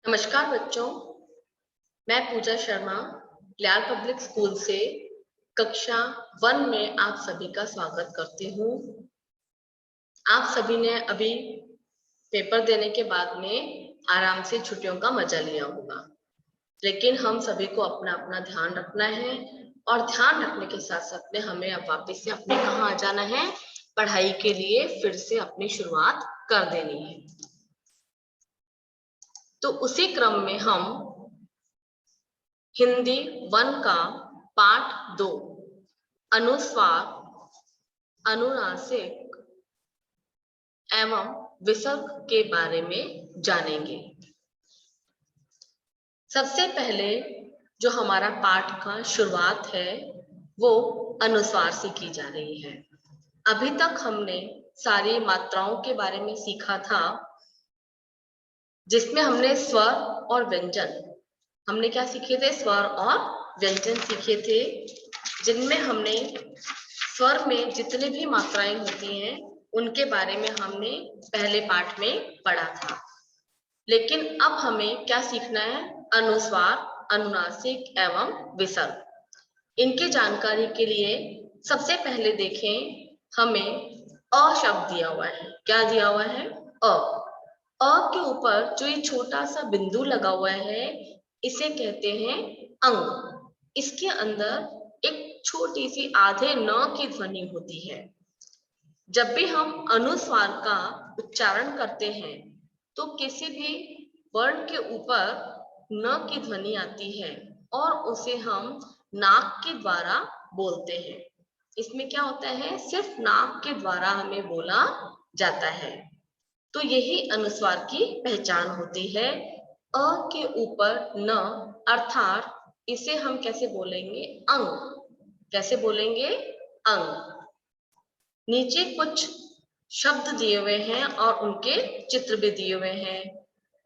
नमस्कार बच्चों, मैं पूजा शर्मा लियाल पब्लिक स्कूल से कक्षा 1 में आप सभी का स्वागत करती हूँ। आप सभी ने अभी पेपर देने के बाद में आराम से छुट्टियों का मजा लिया होगा, लेकिन हम सभी को अपना अपना ध्यान रखना है और ध्यान रखने के साथ साथ में हमें अब वापस से अपने कहाँ आ जाना है, पढ़ाई के लिए फिर से अपनी शुरुआत कर देनी है। तो उसी क्रम में हम हिंदी 1 का पाठ 2 अनुस्वार, अनुनासिक एवं विसर्ग के बारे में जानेंगे। सबसे पहले जो हमारा पाठ का शुरुआत है वो अनुस्वार से की जा रही है। अभी तक हमने सारी मात्राओं के बारे में सीखा था, जिसमें हमने स्वर और व्यंजन, हमने क्या सीखे थे? स्वर और व्यंजन सीखे थे, जिनमें हमने स्वर में जितने भी मात्राएं होती हैं उनके बारे में हमने पहले पाठ में पढ़ा था। लेकिन अब हमें क्या सीखना है? अनुस्वार, अनुनासिक एवं विसर्ग। इनकी जानकारी के लिए सबसे पहले देखें, हमें अ शब्द दिया हुआ है। क्या दिया हुआ है? अ के ऊपर जो ये छोटा सा बिंदु लगा हुआ है इसे कहते हैं अंग। इसके अंदर एक छोटी सी आधे न की ध्वनि होती है। जब भी हम अनुस्वार का उच्चारण करते हैं तो किसी भी वर्ण के ऊपर न की ध्वनि आती है और उसे हम नाक के द्वारा बोलते हैं। इसमें क्या होता है? सिर्फ नाक के द्वारा हमें बोला जाता है। तो यही अनुस्वार की पहचान होती है। अ के ऊपर न, अर्थात इसे हम कैसे बोलेंगे? अंग। कैसे बोलेंगे? अंग। नीचे कुछ शब्द दिए हुए हैं और उनके चित्र भी दिए हुए हैं।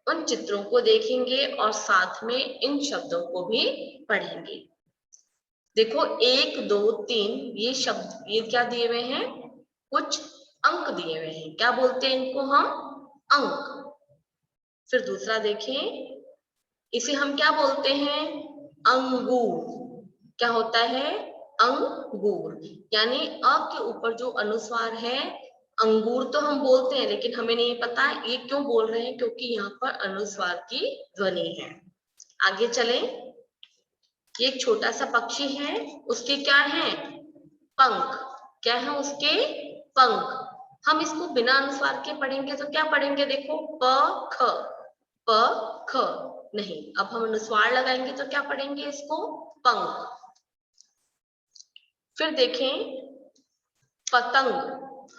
उन चित्रों को देखेंगे और साथ में इन शब्दों को भी पढ़ेंगे। देखो 1, 2, 3 ये शब्द, ये क्या दिए हुए हैं? कुछ अंक दिए हुए हैं। क्या बोलते हैं इनको हम? अंक। फिर दूसरा देखें, इसे हम क्या बोलते हैं? अंगूर। क्या होता है? अंगूर। यानी अ के ऊपर जो अनुस्वार है, अंगूर तो हम बोलते हैं, लेकिन हमें नहीं पता ये क्यों बोल रहे हैं, क्योंकि यहाँ पर अनुस्वार की ध्वनि है। आगे चलें। ये एक छोटा सा पक्षी है, उसके क्या है? पंख। क्या है उसके? पंख। हम इसको बिना अनुस्वार के पढ़ेंगे तो क्या पढ़ेंगे? देखो प ख, प ख। नहीं, अब हम अनुस्वार लगाएंगे तो क्या पढ़ेंगे इसको? पंख। फिर देखें पतंग।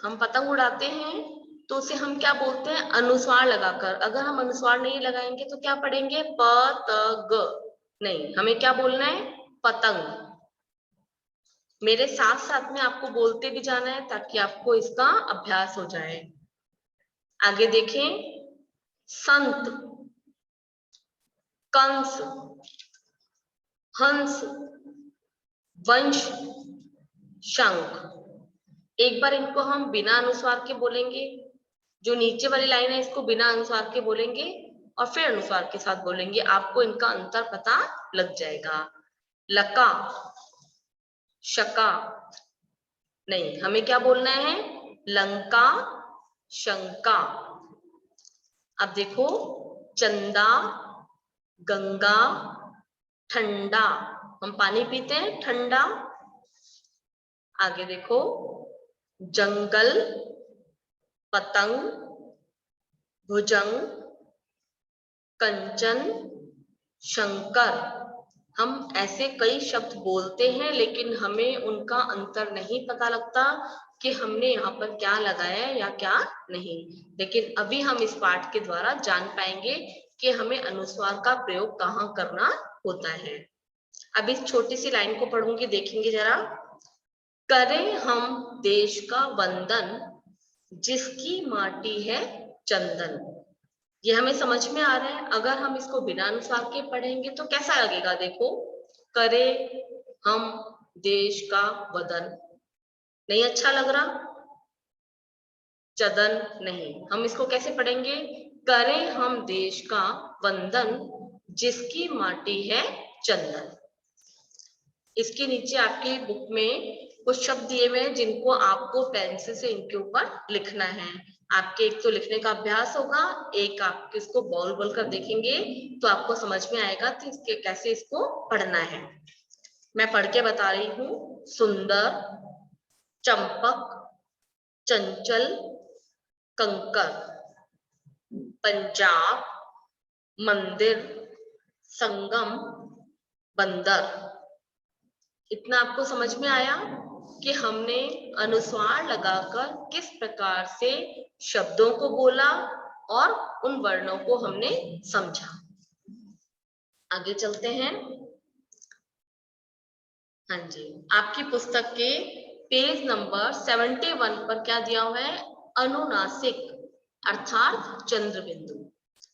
हम पतंग उड़ाते हैं तो उसे हम क्या बोलते हैं? अनुस्वार लगाकर। अगर हम अनुस्वार नहीं लगाएंगे तो क्या पढ़ेंगे? प त ग। नहीं, हमें क्या बोलना है? पतंग। मेरे साथ साथ में आपको बोलते भी जाना है ताकि आपको इसका अभ्यास हो जाए। आगे देखें, संत, कंस, हंस, वंश, शंख। एक बार इनको हम बिना अनुस्वार के बोलेंगे। जो नीचे वाली लाइन है इसको बिना अनुस्वार के बोलेंगे और फिर अनुस्वार के साथ बोलेंगे। आपको इनका अंतर पता लग जाएगा। लका, शका। नहीं, हमें क्या बोलना है? लंका, शंका। अब देखो चंदा, गंगा, ठंडा। हम पानी पीते हैं, ठंडा। आगे देखो जंगल, पतंग, भुजंग, कंचन, शंकर। हम ऐसे कई शब्द बोलते हैं लेकिन हमें उनका अंतर नहीं पता लगता कि हमने यहाँ पर क्या लगाया है या क्या नहीं। लेकिन अभी हम इस पाठ के द्वारा जान पाएंगे कि हमें अनुस्वार का प्रयोग कहाँ करना होता है। अब इस छोटी सी लाइन को पढ़ूंगी, देखेंगे जरा। करें हम देश का वंदन, जिसकी माटी है चंदन। ये हमें समझ में आ रहा है। अगर हम इसको बिना अनुस्वार के पढ़ेंगे तो कैसा लगेगा? देखो, करे हम देश का वदन, नहीं अच्छा लग रहा? चदन नहीं, हम इसको कैसे पढ़ेंगे? करें हम देश का वंदन, जिसकी माटी है चंदन। इसके नीचे आपकी बुक में कुछ शब्द दिए हुए हैं जिनको आपको पेंसिल से इनके ऊपर लिखना है। आपके एक तो लिखने का अभ्यास होगा, एक आप इसको बोल बोल कर देखेंगे तो आपको समझ में आएगा कि इसके कैसे इसको पढ़ना है। मैं पढ़ के बता रही हूँ। सुंदर, चंपक, चंचल, कंकर, पंजाब, मंदिर, संगम, बंदर। इतना आपको समझ में आया कि हमने अनुस्वार लगाकर किस प्रकार से शब्दों को बोला और उन वर्णों को हमने समझा। आगे चलते हैं। हाँ जी, आपकी पुस्तक के पेज नंबर 71 पर क्या दिया हुआ है? अनुनासिक अर्थात चंद्र बिंदु।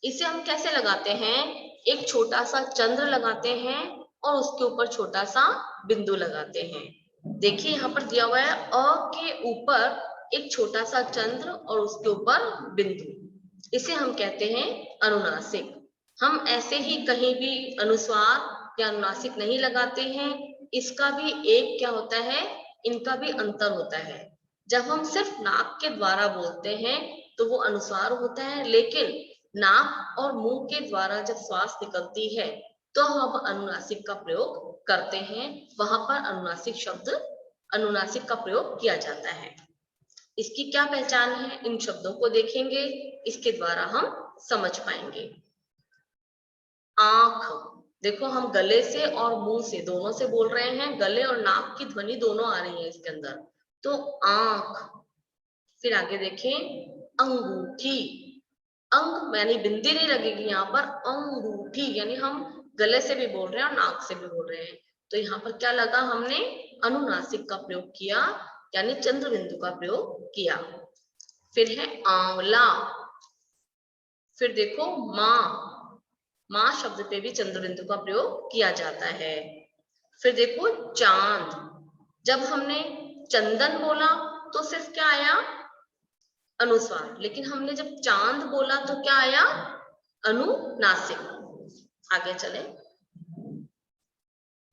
इसे हम कैसे लगाते हैं? एक छोटा सा चंद्र लगाते हैं और उसके ऊपर छोटा सा बिंदु लगाते हैं। देखिए यहाँ पर दिया हुआ है अ के ऊपर एक छोटा सा चंद्र और उसके ऊपर बिंदु। इसे हम कहते हैं अनुनासिक। हम ऐसे ही कहीं भी अनुस्वार या अनुनासिक नहीं लगाते हैं। इसका भी एक क्या होता है, इनका भी अंतर होता है। जब हम सिर्फ नाक के द्वारा बोलते हैं तो वो अनुस्वार होता है, लेकिन नाक और मुंह के द्वारा जब श्वास निकलती है तो हम अनुनासिक का प्रयोग करते हैं। वहां पर अनुनासिक शब्द, अनुनासिक का प्रयोग किया जाता है। इसकी क्या पहचान है? इन शब्दों को देखेंगे, इसके द्वारा हम समझ पाएंगे। आंख, देखो हम गले से और मुंह से दोनों से बोल रहे हैं। गले और नाक की ध्वनि दोनों आ रही है इसके अंदर, तो आंख। फिर आगे देखें, अंगूठी। अंग यानी बिंदी नहीं लगेगी यहाँ पर, अंगूठी यानी हम गले से भी बोल रहे हैं और नाक से भी बोल रहे हैं। तो यहाँ पर क्या लगा? हमने अनुनासिक का प्रयोग किया, यानी चंद्र बिंदु का प्रयोग किया। फिर है आंवला। फिर देखो माँ, माँ शब्द पे भी चंद्र बिंदु का प्रयोग किया जाता है। फिर देखो चांद। जब हमने चंदन बोला तो सिर्फ क्या आया? अनुस्वार। लेकिन हमने जब चांद बोला तो क्या आया? अनुनासिक। आगे चले।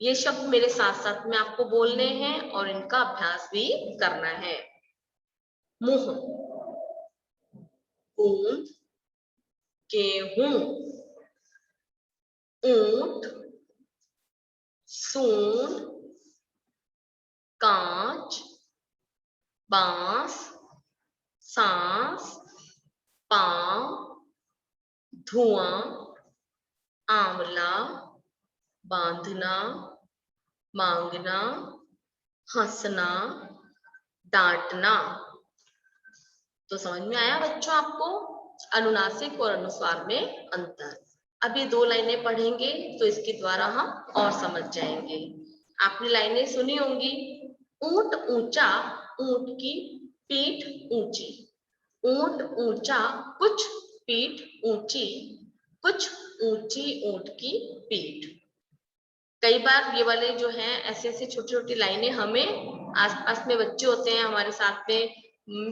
ये शब्द मेरे साथ साथ में आपको बोलने हैं और इनका अभ्यास भी करना है। मुंह, ऊंट, गेहूं, ऊंट, सूंड, कांच, बांस, सांस, पांव, धुआं, आंवला, बांधना, मांगना, हंसना, डांटना। तो समझ में आया बच्चों आपको अनुनासिक और अनुस्वार में अंतर? अब ये दो लाइनें पढ़ेंगे तो इसके द्वारा हम और समझ जाएंगे। आपने लाइनें सुनी होंगी। ऊंट ऊंचा, ऊंट की पीठ ऊंची। ऊंट ऊंचा, कुछ पीठ ऊंची, कुछ ऊंची ऊंट की पीठ। कई बार ये वाले जो हैं ऐसे ऐसे छोटी छोटी लाइनें, हमें आसपास में बच्चे होते हैं हमारे साथ में,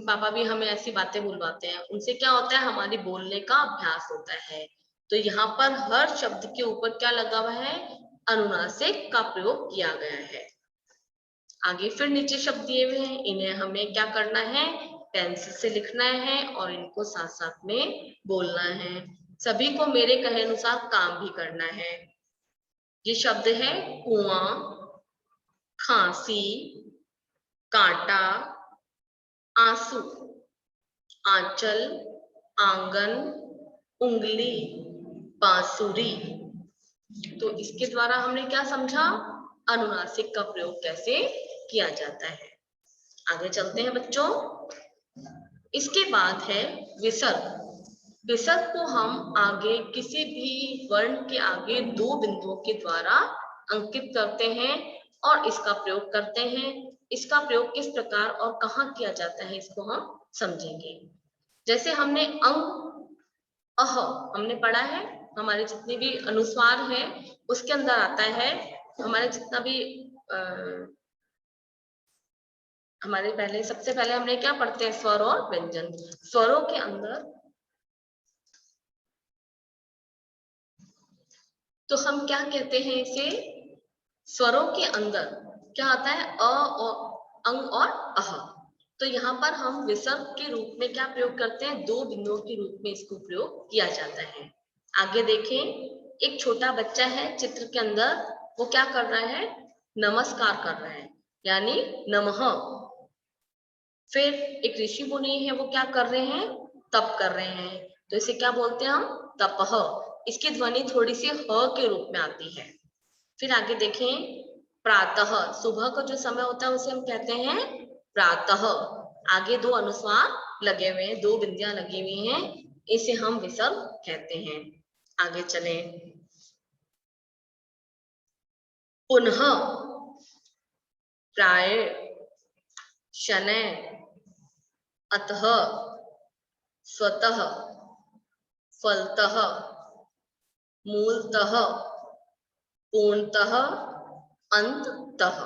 पापा भी हमें ऐसी बातें बुलवाते हैं। उनसे क्या होता है? हमारी बोलने का अभ्यास होता है। तो यहाँ पर हर शब्द के ऊपर क्या लगा हुआ है? अनुनासिक का प्रयोग किया गया है। आगे फिर नीचे शब्द दिए हुए हैं, इन्हें हमें क्या करना है? पेंसिल से लिखना है और इनको साथ साथ में बोलना है। सभी को मेरे कहे अनुसार काम भी करना है। ये शब्द है कुआं, खांसी, कांटा, आंसू, आंचल, आंगन, उंगली, बांसुरी। तो इसके द्वारा हमने क्या समझा? अनुनासिक का प्रयोग कैसे किया जाता है। आगे चलते हैं बच्चों। इसके बाद है विसर्ग। विसर्ग को हम आगे किसी भी वर्ण के आगे दो बिंदुओं के द्वारा अंकित करते हैं और इसका प्रयोग करते हैं। इसका प्रयोग किस प्रकार और कहाँ किया जाता है इसको हम समझेंगे। जैसे हमने अंग, अह हमने पढ़ा है, हमारे जितने भी अनुस्वार है उसके अंदर आता है। हमारे जितना भी हमारे पहले, सबसे पहले हमने क्या पढ़ते हैं? स्वर और व्यंजन। स्वरों के अंदर तो हम क्या कहते हैं इसे, स्वरों के अंदर क्या आता है, अ और अंग और अह। तो यहाँ पर हम विसर्ग के रूप में क्या प्रयोग करते हैं, दो बिंदुओं के रूप में इसको प्रयोग किया जाता है। आगे देखें, एक छोटा बच्चा है चित्र के अंदर, वो क्या कर रहा है, नमस्कार कर रहा है, यानी नमः। फिर एक ऋषि मुनि है, वो क्या कर रहे हैं, तप कर रहे हैं, तो इसे क्या बोलते हैं हम, तपह। इसकी ध्वनि थोड़ी सी ह के रूप में आती है। फिर आगे देखें, प्रातः, सुबह का जो समय होता है उसे हम कहते हैं प्रातः। आगे दो अनुस्वार लगे हुए हैं, दो बिंदियां लगी हुई हैं, इसे हम विसर्ग कहते हैं। आगे चलें, पुनः, प्राय, शनैः, अतः, स्वतः, फलतः, मूलतः, पूर्णतः, अंततः।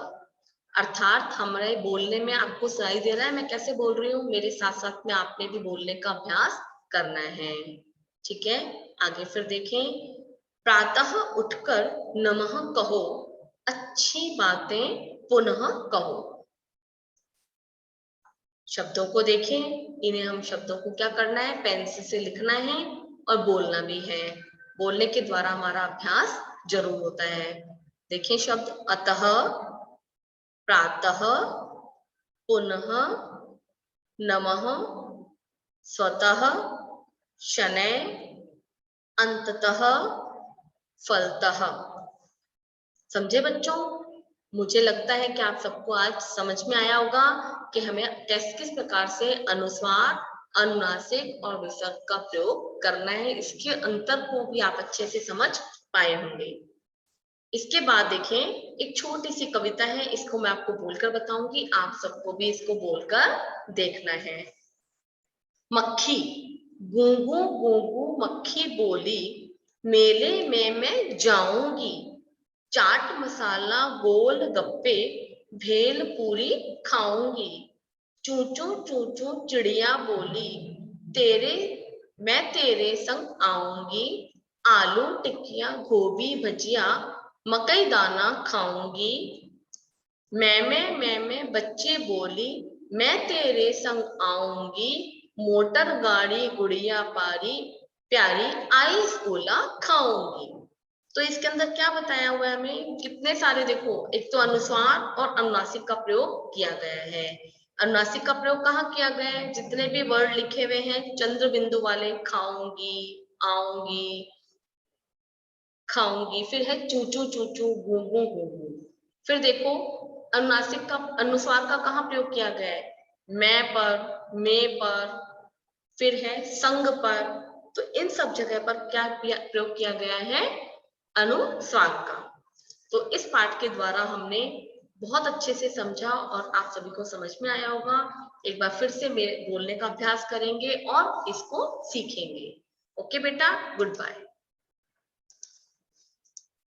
अर्थात हमारे बोलने में आपको सुनाई दे रहा है मैं कैसे बोल रही हूँ, मेरे साथ साथ में आपने भी बोलने का अभ्यास करना है। ठीक है, आगे फिर देखें, प्रातः उठकर नमः कहो, अच्छी बातें पुनः कहो। शब्दों को देखें, इन्हें हम शब्दों को क्या करना है, पेंसिल से लिखना है और बोलना भी है। बोलने के द्वारा हमारा अभ्यास जरूर होता है। देखिए शब्द, अतः, प्रातः, पुनः, नमः, स्वतः, शनैः, अंततः, फलतः। समझे बच्चों? मुझे लगता है कि आप सबको आज समझ में आया होगा कि हमें किस प्रकार से अनुस्वार, अनुनासिक और विसर्ग का प्रयोग करना है। इसके अंतर को भी आप अच्छे से समझ पाए होंगे। इसके बाद देखें, एक छोटी सी कविता है, इसको मैं आपको बोलकर बताऊंगी, आप सबको भी इसको बोलकर देखना है। मक्खी, गूंगू गूंगू मक्खी बोली, मेले में मैं जाऊंगी, चाट मसाला गोल गप्पे, भेल पूरी खाऊंगी। चू चू चू चू चिड़िया बोली, तेरे मैं तेरे संग आऊंगी, आलू टिक्कियां गोभी भजिया, मकई दाना खाऊंगी। मैं बच्चे बोली, मैं तेरे संग आऊंगी, मोटर गाड़ी गुड़िया पारी, प्यारी आइस गोला खाऊंगी। तो इसके अंदर क्या बताया हुआ है हमें, कितने सारे, देखो एक तो अनुस्वार और अनुनासिक का प्रयोग किया गया है। अनुनासिक का प्रयोग कहाँ किया गया है, जितने भी वर्ड लिखे हुए हैं चंद्र बिंदु वाले, खाऊंगी, आऊंगी, खाऊंगी, फिर है चूचू चूचू, गूंगू गूंगू। फिर देखो अनुनासिक का, अनुस्वार का कहाँ प्रयोग किया गया है, मैं पर, मैं पर, फिर है संग पर। तो इन सब जगह पर क्या प्रयोग किया गया है, अनुस्वार का। तो इस पाठ के द्वारा हमने बहुत अच्छे से समझा और आप सभी को समझ में आया होगा। एक बार फिर से मेरे बोलने का अभ्यास करेंगे और इसको सीखेंगे। ओके बेटा, गुड बाय।